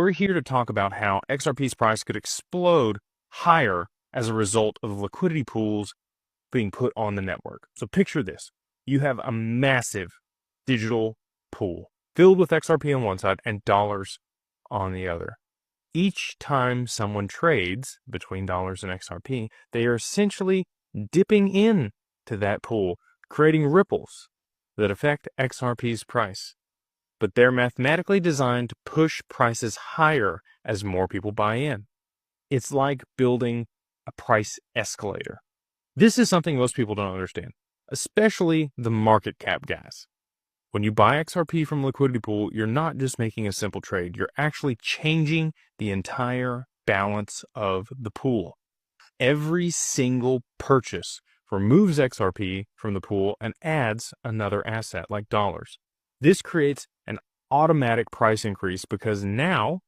we're here to talk about how XRP's price could explode higher as a result of liquidity pools being put on the network. So picture this. You have a massive digital pool filled with XRP on one side and dollars on the other. Each time someone trades between dollars and XRP, they are essentially dipping in to that pool, creating ripples that affect XRP's price. But they're mathematically designed to push prices higher as more people buy in. It's like building a price escalator. This is something most people don't understand, especially the market cap guys. When you buy XRP from a liquidity pool, you're not just making a simple trade. You're actually changing the entire balance of the pool. Every single purchase removes XRP from the pool and adds another asset like dollars. This creates an automatic price increase because now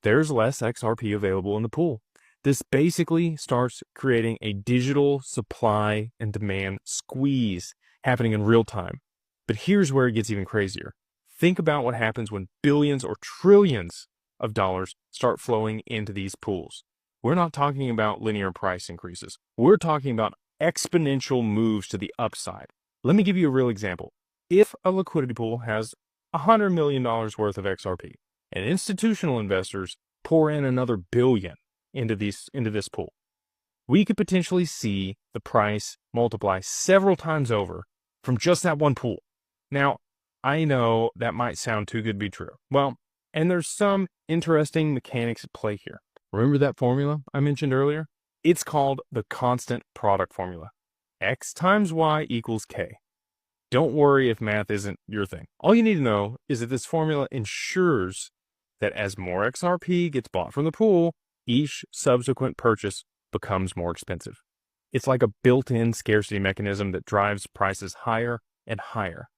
there's less XRP available in the pool. This basically starts creating a digital supply and demand squeeze happening in real time. But here's where it gets even crazier. Think about what happens when billions or trillions of dollars start flowing into these pools. We're not talking about linear price increases. We're talking about exponential moves to the upside. Let me give you a real example. If a liquidity pool has $100 million worth of XRP and institutional investors pour in another billion into this pool, we could potentially see the price multiply several times over from just that one pool. Now, I know that might sound too good to be true. Well, and there's some interesting mechanics at play here. Remember that formula I mentioned earlier? It's called the constant product formula. X times Y equals K. Don't worry if math isn't your thing. All you need to know is that this formula ensures that as more XRP gets bought from the pool, each subsequent purchase becomes more expensive. It's like a built-in scarcity mechanism that drives prices higher and higher.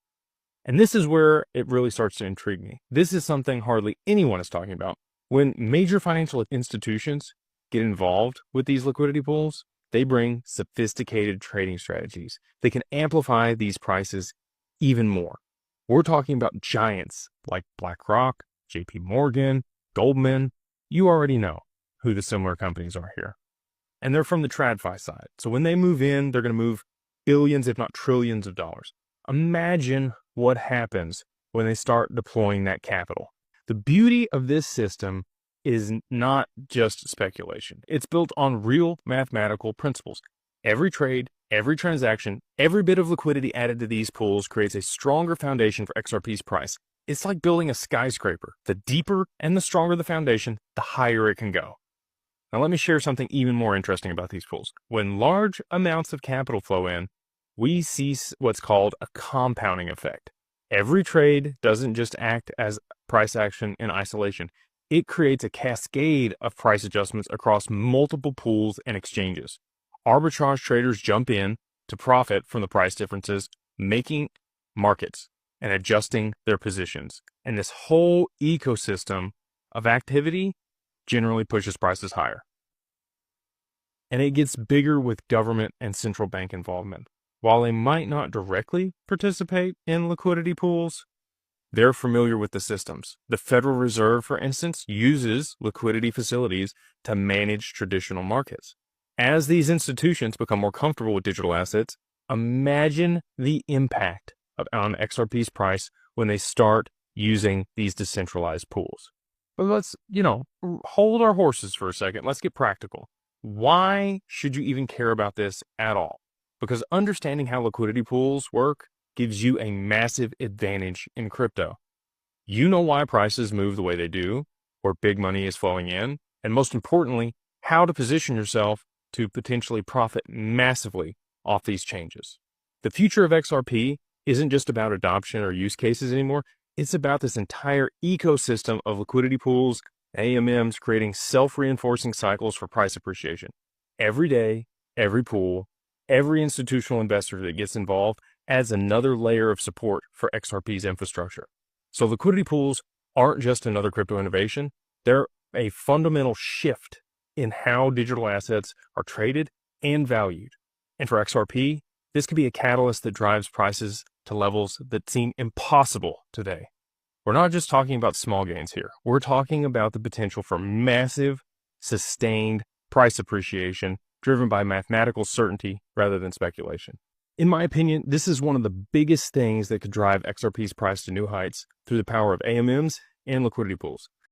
And this is where it really starts to intrigue me. This is something hardly anyone is talking about. When major financial institutions get involved with these liquidity pools, they bring sophisticated trading strategies. They can amplify these prices even more. We're talking about giants like BlackRock, JP Morgan, Goldman. You already know who the similar companies are here. And they're from the TradFi side. So when they move in, they're going to move billions, if not trillions of dollars. Imagine what happens when they start deploying that capital. The beauty of this system is not just speculation. It's built on real mathematical principles. Every trade, every transaction, every bit of liquidity added to these pools creates a stronger foundation for XRP's price. It's like building a skyscraper. The deeper and the stronger the foundation, the higher it can go. Now let me share something even more interesting about these pools. When large amounts of capital flow in, we see what's called a compounding effect. Every trade doesn't just act as price action in isolation. It creates a cascade of price adjustments across multiple pools and exchanges. Arbitrage traders jump in to profit from the price differences, making markets and adjusting their positions. And this whole ecosystem of activity generally pushes prices higher. And it gets bigger with government and central bank involvement. While they might not directly participate in liquidity pools, they're familiar with the systems. The Federal Reserve, for instance, uses liquidity facilities to manage traditional markets. As these institutions become more comfortable with digital assets, imagine the impact on XRP's price when they start using these decentralized pools. But let's, hold our horses for a second. Let's get practical. Why should you even care about this at all? Because understanding how liquidity pools work gives you a massive advantage in crypto. You know why prices move the way they do, where big money is flowing in, and most importantly, how to position yourself to potentially profit massively off these changes. The future of XRP isn't just about adoption or use cases anymore. It's about this entire ecosystem of liquidity pools, AMMs, creating self-reinforcing cycles for price appreciation. Every day, every pool, every institutional investor that gets involved adds another layer of support for XRP's infrastructure. So liquidity pools aren't just another crypto innovation. They're a fundamental shift in how digital assets are traded and valued. And for XRP, this could be a catalyst that drives prices to levels that seem impossible today. We're not just talking about small gains here. We're talking about the potential for massive, sustained price appreciation driven by mathematical certainty rather than speculation. In my opinion, this is one of the biggest things that could drive XRP's price to new heights through the power of AMMs and liquidity pools.